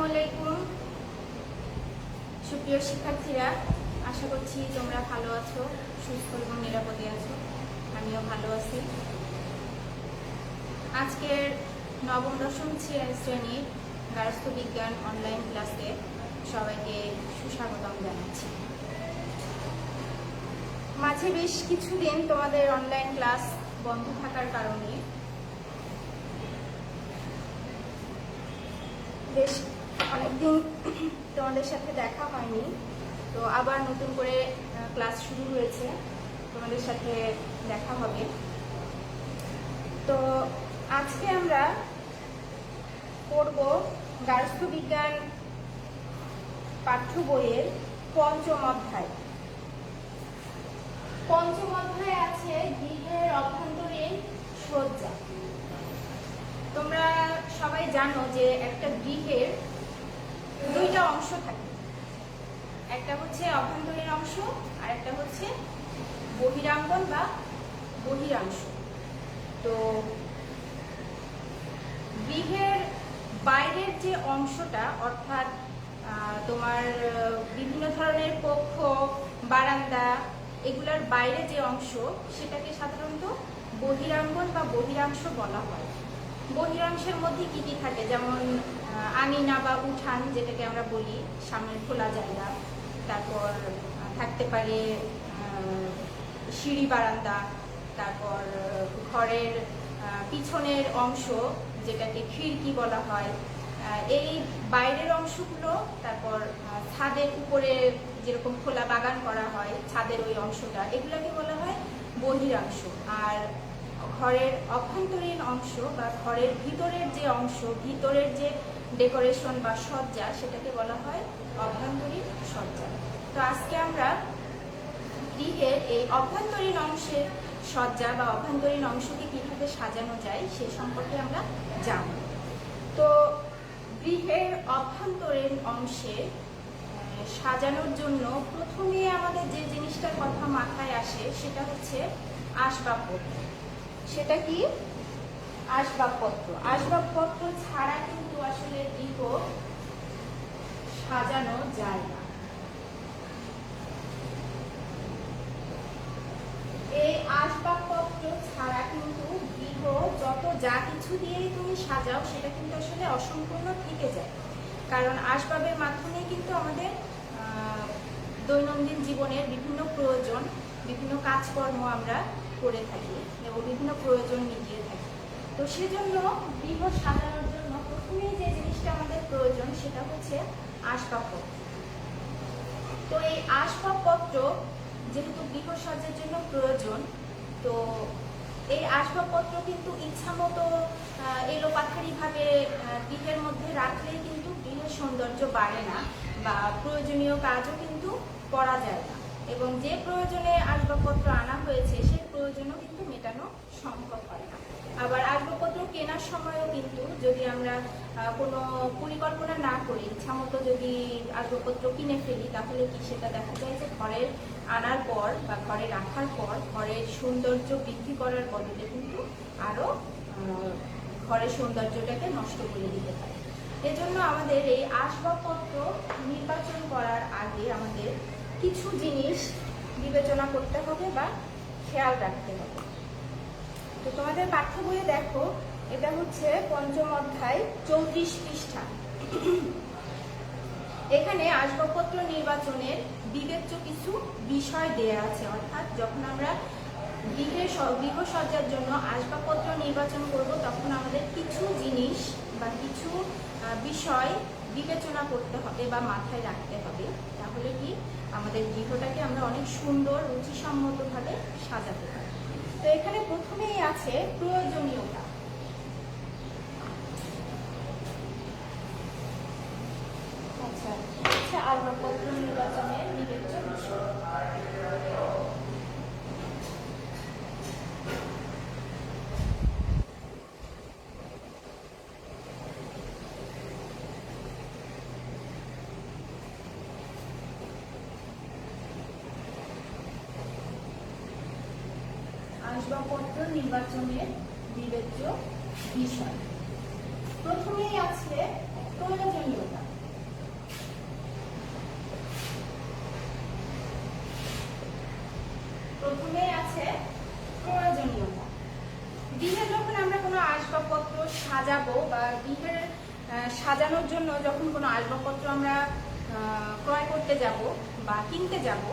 আসসালামু আলাইকুম সুপ্রিয় শিক্ষার্থীরা, আশা করছি তোমরা ভালো আছো, সুস্থ এবং নিরাপদে আছো। আমিও ভালো আছি। আজকের নবম দশম শ্রেণীর গার্হস্থ্য বিজ্ঞান অনলাইন ক্লাসে সবাইকে সুস্বাগতম জানাচ্ছি। মাঝে বেশ কিছুদিন তোমাদের অনলাইন ক্লাস বন্ধ থাকার কারণে বেশ অনেকদিন তোমাদের সাথে দেখা হয়নি, তো আবার নতুন করে ক্লাস শুরু হয়েছে, তোমাদের সাথে দেখা হবে। তো আজকে আমরা পড়ব গার্হস্থ্য বিজ্ঞান পাঠ্য বইয়ের পঞ্চম অধ্যায়। পঞ্চম অধ্যায়ে আছে গৃহের অভ্যন্তরীণ সজ্জা। তোমরা সবাই জানো যে একটা গৃহের দুইটা অংশ থাকে, একটা হচ্ছে অভ্যন্তরীণ অংশ আর একটা হচ্ছে বহিরাঙ্গন বা বহিরাংশ। তো গৃহের বাইরের যে অংশটা, অর্থাৎ তোমার বিভিন্ন ধরনের কক্ষ, বারান্দা, এগুলার বাইরে যে অংশ, সেটাকে সাধারণত বহিরাঙ্গন বা বহিরাংশ বলা হয়। বহিরাংশের মধ্যে কি কি থাকে, যেমন আঙিনা বা উঠান, যেটাকে আমরা বলি সামনের খোলা জায়গা, তারপর থাকতে পারে সিঁড়ি বারান্দা, তারপর ঘরের পিছনের অংশ যেটাকে খিড়কি বলা হয়, এই বাইরের অংশগুলো, তারপর ছাদের উপরে যেরকম খোলা বাগান করা হয় ছাদের ওই অংশটা, এগুলোকে বলা হয় বহিরাংশ। আর ঘরের অভ্যন্তরীণ অংশ বা ঘরের ভিতরের যে অংশ, ভিতরের যে ডেকোরেশন বা সজ্জা, সেটাকে বলা হয় অভ্যন্তরীণ সজ্জা। তো আজকে আমরা গৃহের এই অভ্যন্তরীণ অংশের সজ্জা বা অভ্যন্তরীণ অংশকে কিভাবে সাজানো যায় সে সম্পর্কে আমরা জানব। তো গৃহের অভ্যন্তরীণ অংশে সাজানোর জন্য প্রথমে আমাদের যে জিনিসটার কথা মাথায় আসে সেটা হচ্ছে আসবাবপত্র। সেটা কি? আসবাবপত্র। আসবাবপত্র ছাড়া কিন্তু আসলে গৃহ সাজানো যায় না। এই আসবাবপত্র ছাড়া কিন্তু গৃহ যত যা কিছু দিয়েই তুমি সাজাও, সেটা কিন্তু আসলে অসম্পূর্ণ থেকে যায়। কারণ আসবাবের মাধ্যমে কিন্তু আমাদের দৈনন্দিন জীবনের বিভিন্ন প্রয়োজন, বিভিন্ন কাজকর্ম আমরা করে থাকি এবং বিভিন্ন প্রয়োজন মিটিয়ে থাকি। তো সেজন্য গৃহ সাজানোর জন্য প্রথমেই যে জিনিসটা আমাদের প্রয়োজন সেটা হচ্ছে আসবাবপত্র। তো এই আসবাবপত্র যেহেতু গৃহ সজ্জার জন্য প্রয়োজন, তো এই আসবাবপত্র কিন্তু ইচ্ছা মতো এলোপাথারিভাবে গৃহের মধ্যে রাখলেই কিন্তু গৃহের সৌন্দর্য বাড়ে না বা প্রয়োজনীয় কাজও কিন্তু করা যায় না, এবং যে প্রয়োজনে আসবাবপত্র আনা হয়েছে সেই প্রয়োজনও কিন্তু মেটানো সম্ভব হয় না। আবার আসবাবপত্র কেনার সময়ও কিন্তু যদি আমরা কোনো পরিকল্পনা না করি, ইচ্ছামতো যদি আসবাবপত্র কিনে ফেলি, তাহলে কি সেটা দেখা যায় যে ঘরের আনার পর বা ঘরে রাখার পর ঘরের সৌন্দর্য বৃদ্ধি করার বদলে কিন্তু আরো ঘরের সৌন্দর্যটাকে নষ্ট করে দিতে পারে। এজন্য আমাদের এই আসবাবপত্র নির্বাচন করার আগে আমাদের কিছু জিনিস বিবেচনা করতে হবে বা খেয়াল রাখতে হবে। তো তোমাদের পাঠ্য বইয়ে দেখো, এটা হচ্ছে পঞ্চম অধ্যায় 34 পৃষ্ঠা। এখানে আসবাবপত্র নির্বাচনের বিবেচ্য কিছু বিষয় দেয়া আছে, অর্থাৎ যখন আমরা গৃহ সজ্জার জন্য আসবাবপত্র নির্বাচন করব, তখন আমাদের কিছু জিনিস বা কিছু বিষয় বিবেচনা করতে হবে বা মাথায় রাখতে হবে। তাহলে কি আমাদের গৃহটাকে আমরা অনেক সুন্দর রুচিসম্মতভাবে সাজাতে পারি। তো এখানে প্রথমেই আছে প্রয়োজনীয়তা। আচ্ছা, আসবাবপত্র নির্বাচনের বিবেচ্য বিষয়। আসবাবপত্র নির্বাচনের বিবেচ্য বিষয়। প্রথমেই আছে প্রয়োজনীয়তা। বা গৃহের সাজানোর জন্য যখন কোনো আসবাবপত্র আমরা ক্রয় করতে যাব বা কিনতে যাব,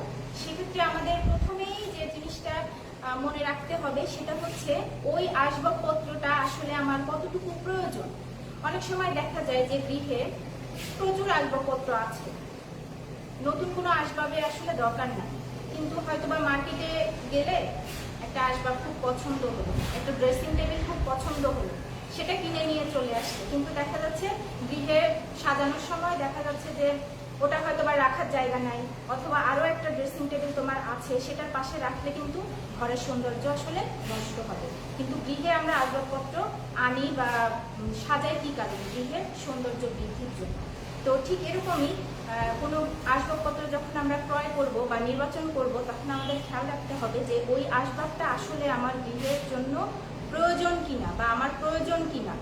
সেক্ষেত্রে আমাদের প্রথমেই যে জিনিসটা মনে রাখতে হবে সেটা হচ্ছে ওই আসবাবপত্রটা আসলে আমার কতটুকু প্রয়োজন। অনেক সময় দেখা যায় যে গৃহে প্রচুর আসবাবপত্র আছে, নতুন কোনো আসবাবের আসলে দরকার নাই, কিন্তু হয়তোবা মার্কেটে গেলে একটা আসবাব খুব পছন্দ হলো, একটা ড্রেসিং টেবিল খুব পছন্দ হলো, সেটা কিনে নিয়ে চলে আসছে, কিন্তু দেখা যাচ্ছে গৃহে সাজানোর সময় দেখা যাচ্ছে যে ওটা হয়তোবা রাখার জায়গা নাই, অথবা আরো একটা ড্রেসিং টেবিল তোমার আছে, সেটার পাশে রাখলে কিন্তু ঘরের সৌন্দর্য আসলে নষ্ট হবে। কিন্তু গৃহে আমরা আসবাবপত্র আনি বা সাজাই কি কারণে? গৃহের সৌন্দর্য বৃদ্ধির জন্য। তো ঠিক এরকমই কোনো আসবাবপত্র যখন আমরা ক্রয় করব বা নির্বাচন করব, তখন আমাদের খেয়াল রাখতে হবে যে ওই আসবাবটা আসলে আমার গৃহের জন্য প্রয়োজন কিনা বা আমার প্রয়োজন কিনা।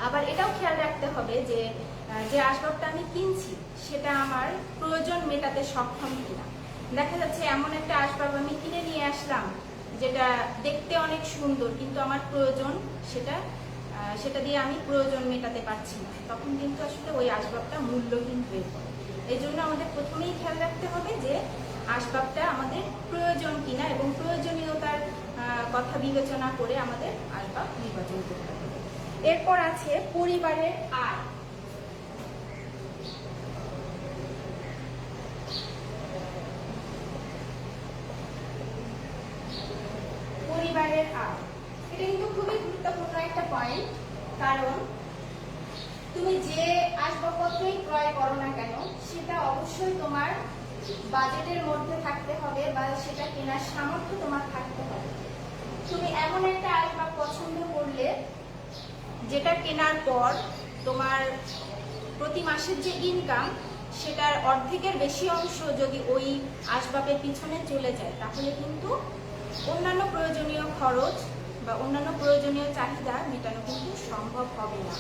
আবার এটাও খেয়াল রাখতে হবে যে যে আসবাবটা আমি কিনছি সেটা আমার প্রয়োজন মেটাতে সক্ষম কিনা। দেখা যাচ্ছে এমন একটা আসবাব আমি কিনে নিয়ে আসলাম যেটা দেখতে অনেক সুন্দর, কিন্তু আমার প্রয়োজন সেটা দিয়ে আমি প্রয়োজন মেটাতে পারছি না, তখন কিন্তু আসলে ওই আসবাবটা মূল্যহীন হয়ে পড়ে। এই জন্য আমাদের প্রথমেই খেয়াল রাখতে হবে যে আসবাবটা আমাদের প্রয়োজন কিনা এবং প্রয়োজনীয়তার কথা বিবেচনা করে আমাদের আসবাব নির্বাচন করতে হবে। এরপর আছে পরিবারের আয়। পরিবারের আয় এটা কিন্তু খুবই গুরুত্বপূর্ণ একটা পয়েন্ট, কারণ তুমি যে আসবাবপত্রই ক্রয় করো না কেন সেটা অবশ্যই তোমার বাজেটের মধ্যে থাকতে হবে বা সেটা কেনার সামর্থ্য তোমার থাকতে হবে। তুমি এমন একটা আসবাব পছন্দ করলে যেটা কেনার পর তোমার প্রতি মাসের যে ইনকাম সেটার অর্ধেকের বেশি অংশ যদি ওই আসবাবের পিছনে চলে যায়, তাহলে কিন্তু অন্যান্য প্রয়োজনীয় খরচ বা অন্যান্য প্রয়োজনীয় চাহিদা মেটানো কিন্তু সম্ভব হবে না,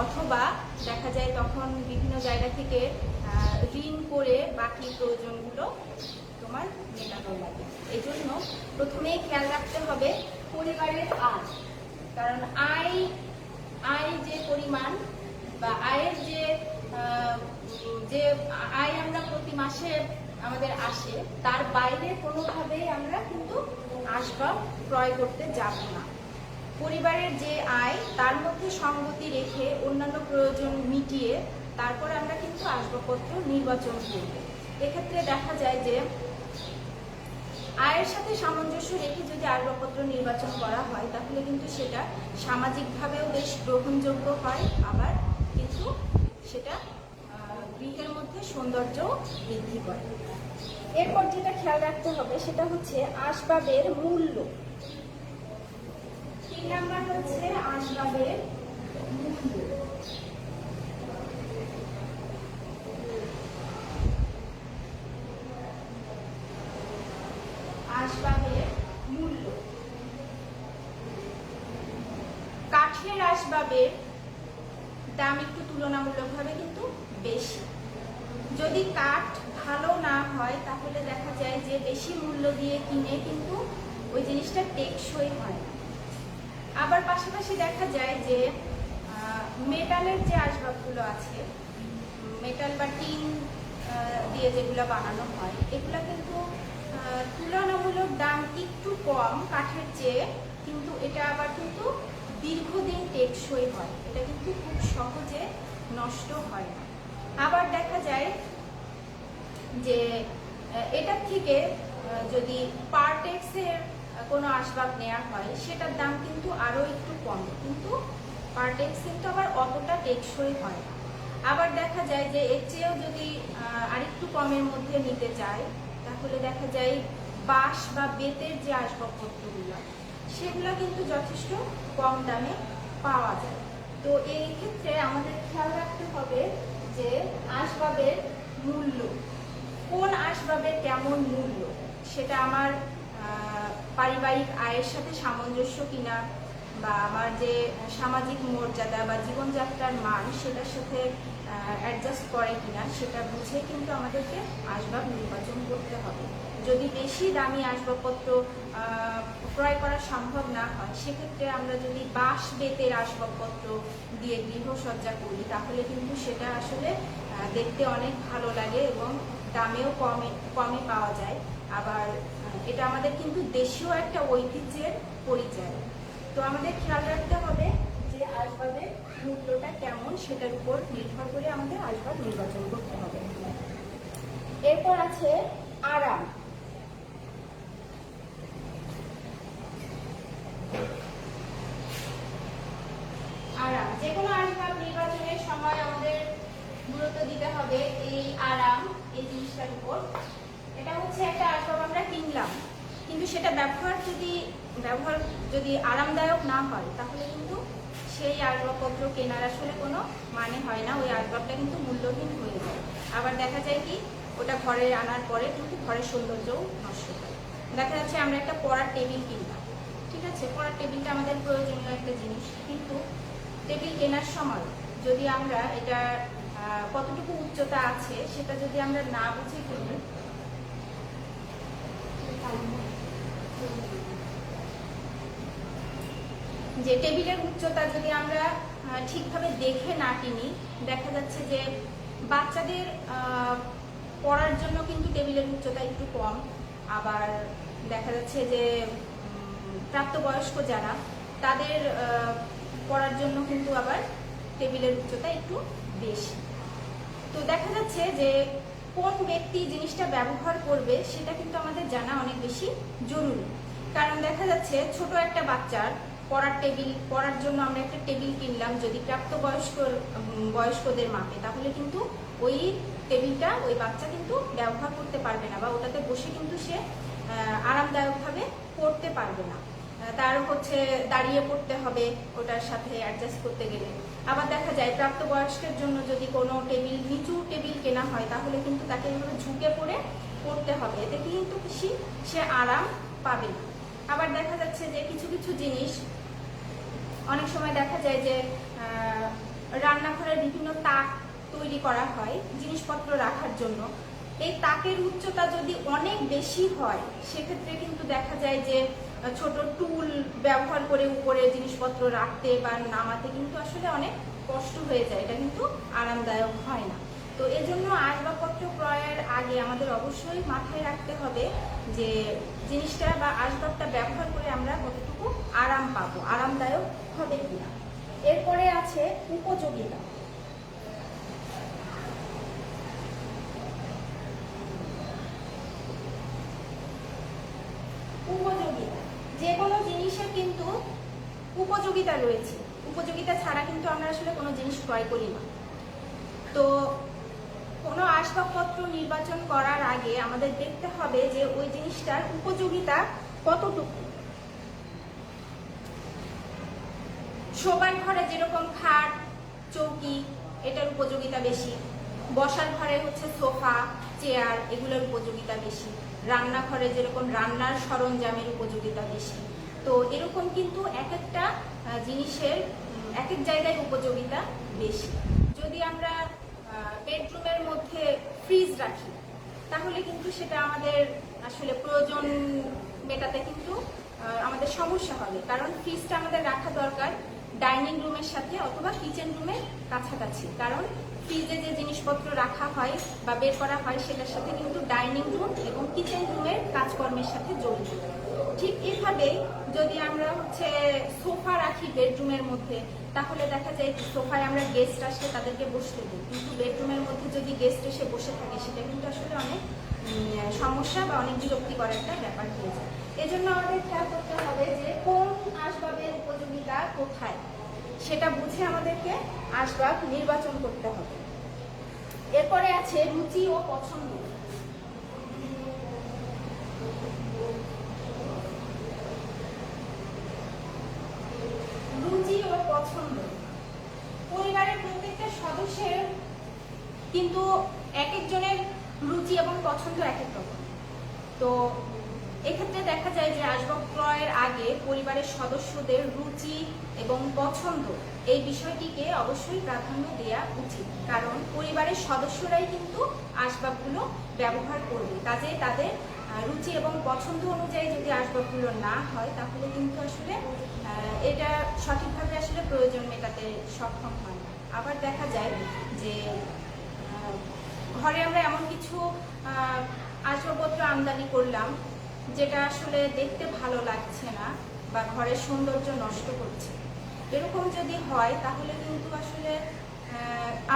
অথবা দেখা যায় তখন বিভিন্ন জায়গা থেকে ঋণ করে বাকি প্রয়োজনগুলো তোমার মেটানো লাগে। এই জন্য প্রথমেই খেয়াল রাখতে হবে পরিবারের আয়, কারণ আয় যে পরিমাণ বা আয়ের যে আয় আমরা প্রতি মাসে আমাদের আসে, তার বাইরে কোনোভাবেই আমরা কিন্তু আসবাব ক্রয় করতে যাব না। পরিবারের যে আয় তার মধ্যে সঙ্গতি রেখে অন্যান্য প্রয়োজন মিটিয়ে তারপর আমরা কিন্তু আসবাবপত্র নির্বাচন করব। এক্ষেত্রে দেখা যায় যে আয়ের সাথে সামঞ্জস্য রেখে যদি আসবাবপত্র নির্বাচন করা হয় তাহলে কিন্তু সেটা সামাজিকভাবেও বেশ গ্রহণযোগ্য হয়, আবার কিন্তু সেটা গৃহের মধ্যে সৌন্দর্য বৃদ্ধি করে। এরপর যেটা খেয়াল রাখতে হবে সেটা হচ্ছে আসবাবের মূল্য। 3 নাম্বার হচ্ছে আসবাবের মূল্য। আসবাবের মূল্য, কাঠের আসবাবের দাম একটু তুলনামূলকভাবে কিন্তু বেশি। যদি কাঠ ভালো না হয় তাহলে দেখা যায় যে বেশি মূল্য দিয়ে কিনে কিন্তু ওই জিনিসটা টেকসই হয় না। আবার পাশাপাশি দেখা যায় যে মেটালের যে আসবাবগুলো আছে, মেটাল বা টিন দিয়ে যেগুলো বানানো হয়, এগুলো কিন্তু তুলনামূলক দাম একটু কম কাঠের চেয়ে, কিন্তু এটা আবার কিন্তু দীর্ঘদিন টেকসই হয়, এটা কিন্তু খুব সহজে নষ্ট হয় না। আবার দেখা যায় যে এটার থেকে যদি পার্টেক্সের কোনো আসবাব নেওয়া হয় সেটার দাম কিন্তু আরো একটু কম, কিন্তু পার্টেক্স কিন্তু আবার অতটা টেকসই হয় না। আবার দেখা যায় যে এর চেয়েও যদি আরেকটু কমের মধ্যে নিতে চায় তাহলে দেখা যায় বাঁশ বা বেতের যে আসবাবপত্রগুলো সেগুলো কিন্তু যথেষ্ট কম দামে পাওয়া যায়। তো এই ক্ষেত্রে আমাদের খেয়াল রাখতে হবে যে আসবাবের মূল্য, কোন আসবাবের কেমন মূল্য, সেটা আমার পারিবারিক আয়ের সাথে সামঞ্জস্য কিনা বা আমার যে সামাজিক মর্যাদা বা জীবনযাত্রার মান সেটার সাথে অ্যাডজাস্ট করে কিনা সেটা বুঝে কিন্তু আমাদেরকে আসবাব নির্বাচন করতে হবে। যদি বেশি দামি আসবাবপত্র ক্রয় করা সম্ভব না হয়, সেক্ষেত্রে আমরা যদি বাঁশ বেতের আসবাবপত্র দিয়ে গৃহসজ্জা করি তাহলে কিন্তু সেটা আসলে দেখতে অনেক ভালো লাগে এবং দামেও কমে পাওয়া যায়। আবার এটা আমাদের কিন্তু দেশীয় একটা ঐতিহ্যের পরিচয়। তো আমাদের খেয়াল রাখতে হবে যে আসবাবের মূল্যটা কেমন, সেটার উপর নির্ভর করে আমাদের আসবাব নির্বাচন করতে হবে। এরপর আছে আরাম। আরাম, যে কোনো আসবাব নির্বাচনের সময় আমাদের গুরুত্ব দিতে হবে এই আরাম, এই জিনিসটার উপর। এটা হচ্ছে একটা আসবাব আমরা কিনলাম, কিন্তু সেটা ব্যবহার যদি আরামদায়ক না হয় তাহলে কিন্তু সেই আসবাবপত্র কেনার আসলে কোনো মানে হয় না, ওই আসবাবটা কিন্তু মূল্যহীন হয়ে যায়। আবার দেখা যায় কি ওটা ঘরে আনার পরে কিন্তু ঘরের সৌন্দর্যও নষ্ট হয়। দেখা যাচ্ছে আমরা একটা পড়ার টেবিল কিনলাম, ঠিক আছে, পড়ার টেবিলটা আমাদের প্রয়োজনীয় একটা জিনিস, কিন্তু টেবিল কেনার সময় যদি আমরা এটা কতটুকু উচ্চতা আছে সেটা যদি আমরা না বুঝে কিনি, যে টেবিলের উচ্চতা যদি আমরা ঠিকভাবে দেখে না কিনি, দেখা যাচ্ছে যে বাচ্চাদের পড়ার জন্য কিন্তু টেবিলের উচ্চতা একটু কম, আবার দেখা যাচ্ছে যে প্রাপ্তবয়স্ক যারা তাদের পড়ার জন্য কিন্তু আবার টেবিলের উচ্চতা একটু বেশি। তো দেখা যাচ্ছে যে কোন ব্যক্তি জিনিসটা ব্যবহার করবে সেটা কিন্তু আমাদের জানা অনেক বেশি জরুরি। কারণ দেখা যাচ্ছে ছোট একটা বাচ্চার পড়ার জন্য আমরা একটা টেবিল কিনলাম যদি বয়স্কদের মাপে, তাহলে কিন্তু ওই টেবিলটা ওই বাচ্চা কিন্তু ব্যবহার করতে পারবে না, বা ওটাতে বসে কিন্তু সে আরামদায়কভাবে পড়তে পারবে না, তার হচ্ছে দাঁড়িয়ে পড়তে হবে ওটার সাথে অ্যাডজাস্ট করতে গেলে। আবার দেখা যায় প্রাপ্তবয়স্কের জন্য যদি কোনো নিচু টেবিল কেনা হয় তাহলে কিন্তু তাকে এইভাবে ঝুঁকে পড়ে পড়তে হবে, এতে কিন্তু সে আরাম পাবে না। আবার দেখা যাচ্ছে যে কিছু কিছু জিনিস অনেক সময় দেখা যায় যে রান্নাঘরের বিভিন্ন তাক তৈরি করা হয় জিনিসপত্র রাখার জন্য। এই তাকের উচ্চতা যদি অনেক বেশি হয় সেক্ষেত্রে কিন্তু দেখা যায় যে ছোট টুল ব্যবহার করে উপরে জিনিসপত্র রাখতে বা নামাতে কিন্তু আসলে অনেক কষ্ট হয়ে যায়, এটা কিন্তু আরামদায়ক হয় না। তো এজন্য আসবাবপত্র ক্রয়ের আগে আমাদের অবশ্যই মাথায় রাখতে হবে যে জিনিসটা বা আসবাবটা ব্যবহার করে আমরা কতটুকু আরাম পাবো, আরামদায়ক হবে কিনা। এরপরে আছে উপযোগিতা। উপযোগিতা, যে কোনো জিনিসের কিন্তু উপযোগিতা রয়েছে, উপযোগিতা ছাড়া কিন্তু আমরা আসলে কোনো জিনিস ক্রয় করি না। তো কোনো আসবাবপত্র নির্বাচন করার আগে আমাদের দেখতে হবে যে ওই জিনিসটার উপযোগিতা কতটুকু। শোবার ঘরে যেরকম খাট, চৌকি, এটার উপযোগিতা বেশি। বসার ঘরে হচ্ছে সোফা, চেয়ার, এগুলোর উপযোগিতা বেশি। রান্নাঘরে যেরকম রান্নার সরঞ্জামের উপযোগিতা বেশি। তো এরকম কিন্তু এক একটা জিনিসের এক এক জায়গায় উপযোগিতা বেশি। যদি আমরা বেডরুমের মধ্যে ফ্রিজ রাখি তাহলে কিন্তু সেটা আমাদের আসলে প্রয়োজন মেটাতে কিন্তু আমাদের সমস্যা হবে, কারণ ফ্রিজটা আমাদের রাখা দরকার ডাইনিং রুমের সাথে অথবা কিচেন রুমের কাছাকাছি, কারণ ফ্রিজে যে জিনিসপত্র রাখা হয় বা বের করা হয় সেটার সাথে কিন্তু ডাইনিং রুম এবং কিচেন রুমের কাজকর্মের সাথে জড়িত। ঠিক এইভাবে যদি আমরা হচ্ছে সোফা রাখি বেডরুমের মধ্যে তাহলে দেখা যায় সোফায় আমরা গেস্ট আসলে তাদেরকে বসতে দিই, কিন্তু বেডরুমের মধ্যে যদি গেস্ট এসে বসে থাকে সেটা কিন্তু আসলে অনেক সমস্যা বা অনেক বিরক্তিকর একটা ব্যাপার হয়ে যায়। এজন্য আমাদের খেয়াল করতে হবে যে কোন আসবাবের উপযোগিতা কোথায়, সেটা বুঝে আমাদেরকে আসবাব নির্বাচন করতে হবে। এরপরে আছে রুচি ও পছন্দ। রুচি ও পছন্দ, পরিবারের প্রত্যেকটা সদস্যের কিন্তু এক একজনের রুচি এবং পছন্দ এক এক রকম। তো এক্ষেত্রে দেখা যায় যে আসবাব ক্রয়ের আগে পরিবারের সদস্যদের রুচি এবং পছন্দ এই বিষয়টিকে অবশ্যই প্রাধান্য দেওয়া উচিত, কারণ পরিবারের সদস্যরাই কিন্তু আসবাবগুলো ব্যবহার করবে। কাজে তাদের রুচি এবং পছন্দ অনুযায়ী যদি আসবাবগুলো না হয় তাহলে কিন্তু আসলে এটা সঠিকভাবে আসলে প্রয়োজন মেটাতে সক্ষম হয় না। আবার দেখা যায় যে ঘরে আমরা এমন কিছু আসবাবপত্র আমদানি করলাম যেটা আসলে দেখতে ভালো লাগছে না বা ঘরের সৌন্দর্য নষ্ট করছে। এরকম যদি হয় তাহলে কিন্তু আসলে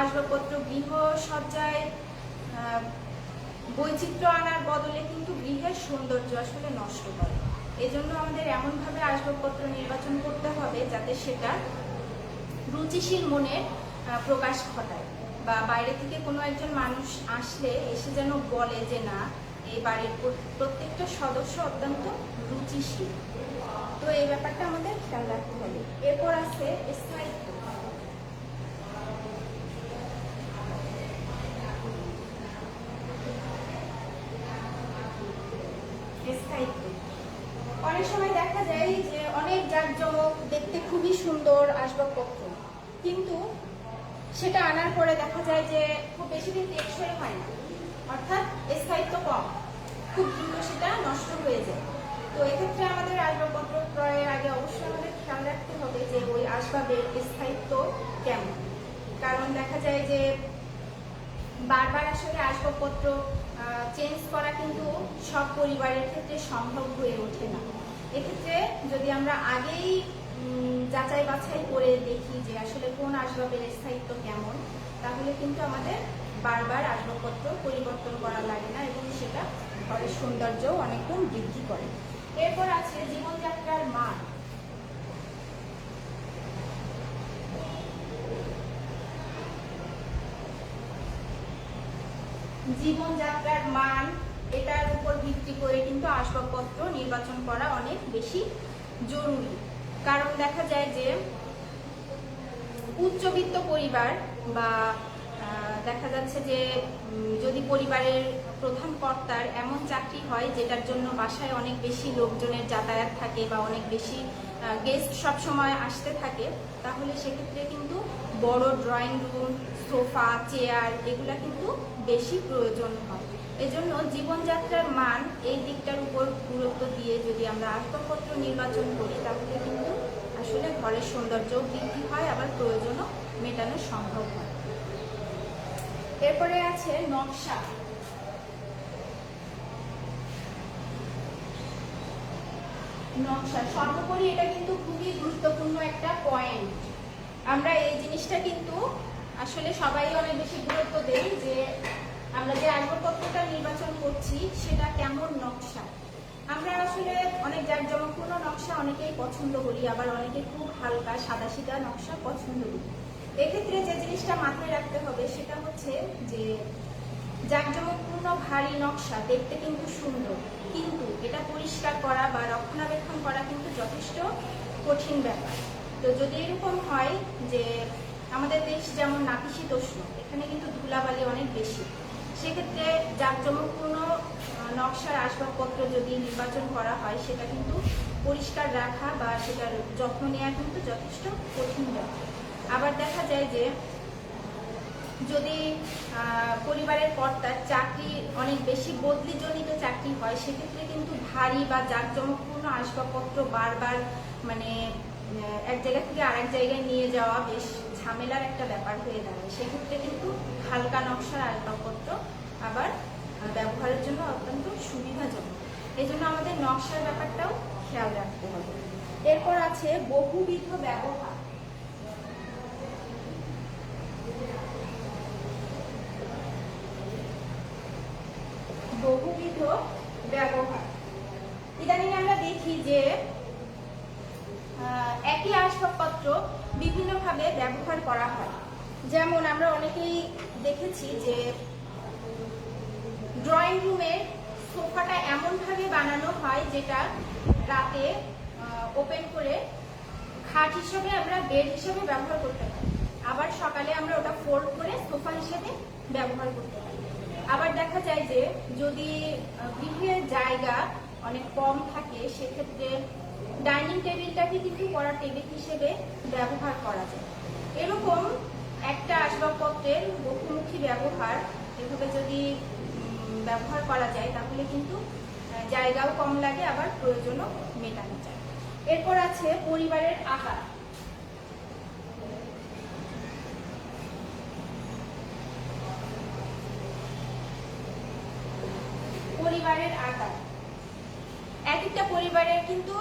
আসবাবপত্র গৃহ সজ্জায় বৈচিত্র্য আনার বদলে কিন্তু গৃহের সৌন্দর্য আসলে নষ্ট করে। এজন্য আমাদের এমনভাবে আসবাবপত্র নির্বাচন করতে হবে যাতে সেটা রুচিশীল মনের প্রকাশ ঘটায়, বা বাইরে থেকে কোনো একজন মানুষ আসলে এসে যেন বলে যে না, এই বাড়ির প্রত্যেকটা সদস্য অত্যন্ত রুচিশীল। তো এই ব্যাপারটা আমাদের খেয়াল রাখতে হবে। এরপর আছে স্থায়িত্ব। অনেক সময় দেখা যায় যে অনেক জাঁকজমক, দেখতে খুবই সুন্দর আসবাবপত্র, কিন্তু সেটা আনার পরে দেখা যায় যে খুব বেশি দিন টেকসই হয় না, অর্থাৎ স্থায়িত্ব কম, খুব দ্রুত সেটা নষ্ট হয়ে যায়। তো এক্ষেত্রে আমাদের আসবাবপত্র ক্রয়ের আগে অবশ্যই আমাদের খেয়াল রাখতে হবে যে ওই আসবাবের স্থায়িত্ব কেমন, কারণ দেখা যায় যে বারবার আসলে আসবাবপত্র চেঞ্জ করা কিন্তু সব পরিবারের ক্ষেত্রে সম্ভব হয়ে ওঠে না। এক্ষেত্রে যদি আমরা আগেই যাচাই বাছাই করে দেখি যে আসলে কোন আসবাবের স্থায়িত্ব কেমন, তাহলে কিন্তু আমাদের বারবার আসবাবপত্র পরিবর্তন করা লাগে না এবং সেটা ঘরের সৌন্দর্যও অনেক গুণ বৃদ্ধি করে। এরপর আছে জীবনযাত্রার মান। জীবনযাত্রার মান, এটার উপর ভিত্তি করে কিন্তু আসবাবপত্র নির্বাচন করা অনেক বেশি জরুরি। কারণ দেখা যায় যে উচ্চবিত্ত পরিবার বা দেখা যাচ্ছে যে যদি পরিবারের প্রধান কর্তার এমন চাকরি হয় যেটার জন্য বাসায় অনেক বেশি লোকজনের যাতায়াত থাকে বা অনেক বেশি গেস্ট সবসময় আসতে থাকে, তাহলে সেক্ষেত্রে কিন্তু বড় ড্রয়িং রুম, সোফা, চেয়ার এগুলা কিন্তু বেশি প্রয়োজন হয়। এজন্য জীবনযাত্রার মান এই দিকটার উপর গুরুত্ব দিয়ে যদি আমরা আসবাবপত্র নির্বাচন করি তাহলে কিন্তু আসলে ঘরের সৌন্দর্য বৃদ্ধি হয়, আবার প্রয়োজনও মেটানো সম্ভব হয়। এরপরে আছে নকশা। নকশা সর্বোপরি এটা কিন্তু খুবই গুরুত্বপূর্ণ একটা পয়েন্ট। আমরা এই জিনিসটা কিন্তু আসলে সবাই অনেক বেশি গুরুত্ব দেই যে আমরা যে আসবাবপত্রটা নির্বাচন করছি সেটা কেমন নকশা। আমরা আসলে অনেক জাঁকজমকপূর্ণ নকশা অনেকেই পছন্দ করি, আবার অনেকে খুব হালকা সাদাসিধা নকশা পছন্দ করি। এক্ষেত্রে যে জিনিসটা মাথায় রাখতে হবে সেটা হচ্ছে যে জাঁকজমকপূর্ণ ভারী নকশা দেখতে কিন্তু সুন্দর, কিন্তু এটা পরিষ্কার করা বা রক্ষণাবেক্ষণ করা কিন্তু যথেষ্ট কঠিন ব্যাপার। তো যদি এরকম হয় যে আমাদের দেশ যেমন নাতিশীতোষ্ণ, এখানে কিন্তু ধুলাবালি অনেক বেশি, সেক্ষেত্রে জাঁকজমকপূর্ণ নকশার আসবাবপত্র যদি নির্বাচন করা হয় সেটা কিন্তু পরিষ্কার রাখা বা সেটার যত্ন নেওয়া কিন্তু যথেষ্ট কঠিন ব্যাপার। আবার দেখা যায় যে যদি পরিবারের কর্তার চাকরি অনেক বেশি বদলিজনিত চাকরি হয়, সেক্ষেত্রে কিন্তু ভারী বা জাঁকজমকপূর্ণ আসবাবপত্র বারবার মানে এক জায়গা থেকে আরেক জায়গায় নিয়ে যাওয়া বেশ ঝামেলার একটা ব্যাপার হয়ে দাঁড়ায়। সেক্ষেত্রে কিন্তু হালকা নকশার আসবাবপত্র আবার ব্যবহারের জন্য অত্যন্ত সুবিধাজনক। এই জন্য আমাদের নকশার ব্যাপারটাও খেয়াল রাখতে হবে। এরপর আছে বহুবিধ ব্যবহার। বহুবিধ ব্যবহার, ইদানিং আমরা দেখি যে একই আসবাবপত্র বিভিন্নভাবে ব্যবহার করা হয়। যেমন আমরা অনেকেই দেখেছি যে ড্রয়িং রুমের সোফাটা এমনভাবে বানানো হয় যেটা রাতে ওপেন করে খাট হিসেবে আমরা বেড হিসেবে ব্যবহার করতে পারি, আবার সকালে আমরা ওটা ফোল্ড করে সোফা হিসেবে ব্যবহার করতে পারি। আবার দেখা যায় যে যদি গৃহের জায়গা অনেক কম থাকে, সেক্ষেত্রে ডাইনিং টেবিলটাকে কিন্তু পড়ার টেবিল হিসেবে ব্যবহার করা যায়। এরকম একটা আসবাবপত্রের বহুমুখী ব্যবহার এভাবে যদি ব্যবহার করা যায় তাহলে কিন্তু জায়গাও কম লাগে, আবার প্রয়োজনও মেটানো যায়। এরপর আছে পরিবারের আকার। পরিবারের আকার, এক একটা পরিবারের কিন্তু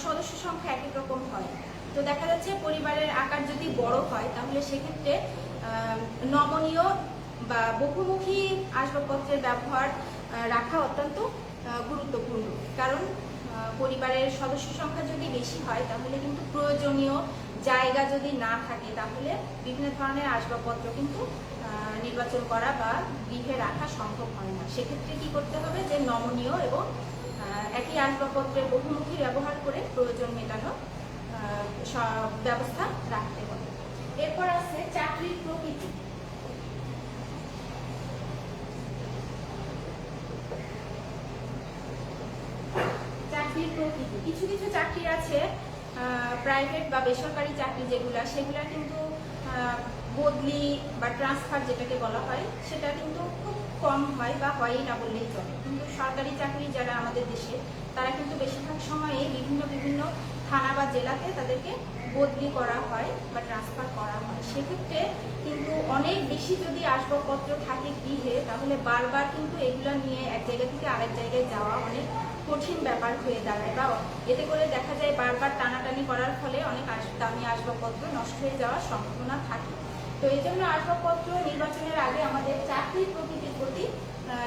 সদস্য সংখ্যা এক এক রকম হয়। তো দেখা যাচ্ছে পরিবারের আকার যদি বড় হয় তাহলে সেক্ষেত্রে নমনীয় বা বহুমুখী আসবাবপত্রের ব্যবহার রাখা অত্যন্ত গুরুত্বপূর্ণ। কারণ পরিবারের সদস্য সংখ্যা যদি বেশি হয় তাহলে কিন্তু প্রয়োজনীয় জায়গা যদি না থাকে তাহলে বিভিন্ন ধরনের আসবাবপত্র কিন্তু নির্বাচন করা বা গৃহে রাখা সম্ভব হয় না। সেক্ষেত্রে কি করতে হবে, যে নমনীয় এবং একই আসবাবপত্রের বহুমুখী ব্যবহার করে প্রয়োজন মেটানো ব্যবস্থা রাখতে হবে। এরপর আছে চাকরির প্রকৃতি। চাকরির প্রকৃতি, কিছু কিছু চাকরি আছে প্রাইভেট বা বেসরকারি চাকরি যেগুলা, সেগুলা কিন্তু বদলি বা ট্রান্সফার যেটাকে বলা হয় সেটা কিন্তু খুব কম হয় বা হয়ই না বললেই চলে। কিন্তু সরকারি চাকরি যারা আমাদের দেশে, তারা কিন্তু বেশিরভাগ সময়ে বিভিন্ন বিভিন্ন থানা বা জেলাতে তাদেরকে বদলি করা হয় বা ট্রান্সফার করা হয়। সেক্ষেত্রে কিন্তু অনেক বেশি যদি আসবাবপত্র থাকে গৃহে তাহলে বারবার কিন্তু এগুলো নিয়ে এক জায়গা থেকে আরেক জায়গায় যাওয়া অনেক কঠিন ব্যাপার হয়ে দাঁড়ায়, বা এতে করে দেখা যায় বারবার টানাটানি করার ফলে অনেক দামি আসবাবপত্র নষ্ট হয়ে যাওয়ার সম্ভাবনা থাকে। তো এই জন্য আসবাবপত্র নির্বাচনের আগে আমাদের চাকরির প্রকৃতির প্রতি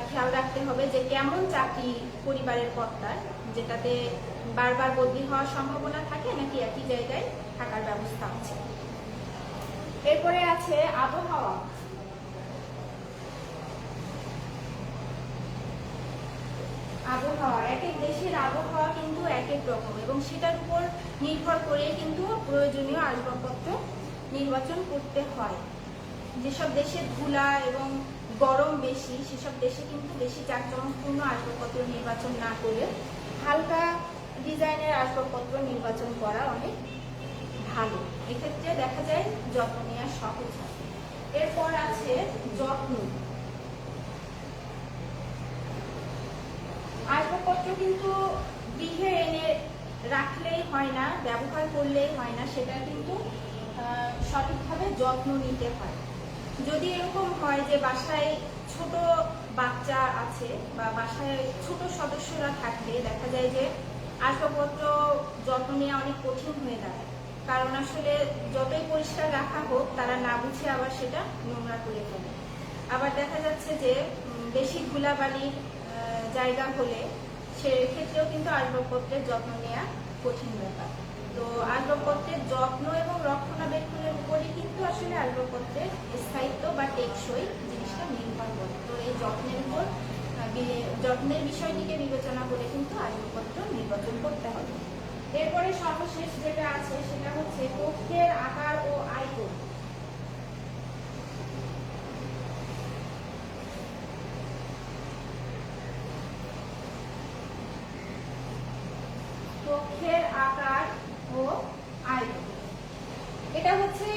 খেয়াল রাখতে হবে, যে কেমন চাকরি পরিবারের কর্তার, যেটাতে বারবার বদলি হওয়ার সম্ভাবনা থাকে নাকি একই জায়গায় থাকার ব্যবস্থা আছে। এরপরে আছে আবহাওয়া। আবহাওয়া, এক এক দেশের আবহাওয়া কিন্তু এক এক রকম এবং সেটার উপর নির্ভর করে কিন্তু প্রয়োজনীয় আসবাবপত্র নির্বাচন করতে হয়। যেসব দেশে ধুলা এবং গরম বেশি, সেসব দেশে কিন্তু বেশি জাঁকজমকপূর্ণ আসবাবপত্র নির্বাচন না করে হালকা ডিজাইনের আসবাবপত্র নির্বাচন করা অনেক ভালো। এক্ষেত্রে দেখা যায় যত্ন নেওয়া সহজ হয়। এরপর আছে যত্ন। আসবাবপত্র কিন্তু গৃহে এনে রাখলেই হয় না, ব্যবহার করলেই হয় না, সেটা কিন্তু সঠিকভাবে যত্ন নিতে হয়। যদি এরকম হয় যে বাসায় ছোট বাচ্চা আছে বা বাসায় ছোট সদস্যরা থাকলে দেখা যায় যে আসবাবপত্র যত্ন নেওয়া অনেক কঠিন হয়ে দাঁড়ায়। কারণ আসলে যতই পরিষ্কার রাখা হোক তারা না বুঝে আবার সেটা নোংরা করে ফেলে। আবার দেখা যাচ্ছে যে বেশি ধুলাবালির জায়গা হলে সেক্ষেত্রেও কিন্তু আসবাবপত্রের যত্ন নেওয়া কঠিন ব্যাপার। তো আসবাবপত্রের যত্ন এবং রক্ষণাবেক্ষণের উপরই কিন্তু আসলে আসবাবপত্রের স্থায়িত্ব বা টেকসই জিনিসটা নির্ভর করে। তো এই যত্নের বিষয়টিকে বিবেচনা করে কিন্তু আসবাবপত্র নির্বাচন করতে হবে। এরপরে সর্বশেষ যেটা আছে সেটা হচ্ছে কক্ষের আকার ও আয়তন। কক্ষের আকার ও আয়তন, এটা হচ্ছে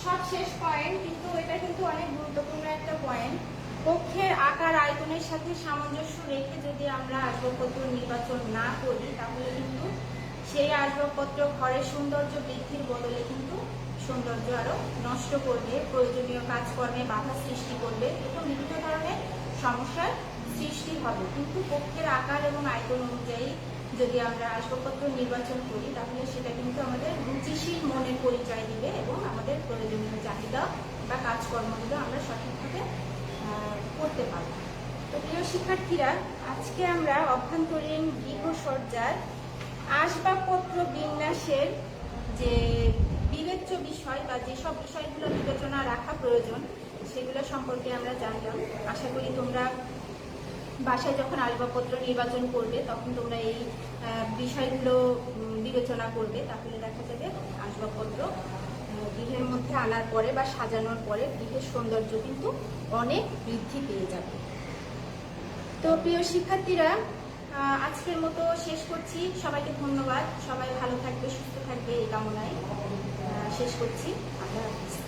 সবশেষ পয়েন্ট, কিন্তু এটা কিন্তু অনেক গুরুত্বপূর্ণ একটা পয়েন্ট। কক্ষের আকার আয়তনের সাথে সামঞ্জস্য রেখে যদি আমরা আসবাবপত্র নির্বাচন না করি তাহলে কিন্তু সেই আসবাবপত্র ঘরের সৌন্দর্য বৃদ্ধির বদলে কিন্তু সৌন্দর্য আরো নষ্ট করবে, প্রয়োজনীয় কাজকর্মে বাধা সৃষ্টি করবে এবং বিভিন্ন ধরনের সমস্যার সৃষ্টি হবে। কিন্তু কক্ষের আকার এবং আয়তন অনুযায়ী যদি আমরা আসবাবপত্র নির্বাচন করি তাহলে সেটা কিন্তু আমাদের রুচিশীল মনের পরিচয় দিবে এবং আমাদের প্রয়োজনীয় চাহিদা বা কাজকর্মগুলো আমরা সঠিকভাবে করতে পারব। তো প্রিয় শিক্ষার্থীরা, আজকে আমরা অভ্যন্তরীণ গৃহসজ্জার আসবাবপত্র বিন্যাসের যে বিবেচ্য বিষয় বা যেসব বিষয়গুলো বিবেচনা রাখা প্রয়োজন সেগুলো সম্পর্কে আমরা জানলাম। আশা করি তোমরা বাসায় যখন আসবাবপত্র নির্বাচন করবে তখন তোমরা এই বিষয়গুলো বিবেচনা করবে, তাহলে দেখা যাবে আসবাবপত্র গৃহের মধ্যে আনার পরে বা সাজানোর পরে গৃহের সৌন্দর্য কিন্তু অনেক বৃদ্ধি পেয়ে যাবে। তো প্রিয় শিক্ষার্থীরা, আজকের মতো শেষ করছি। সবাইকে ধন্যবাদ। সবাই ভালো থাকবে, সুস্থ থাকবে এই কামনায় শেষ করছি। আল্লাহ হাফেজ।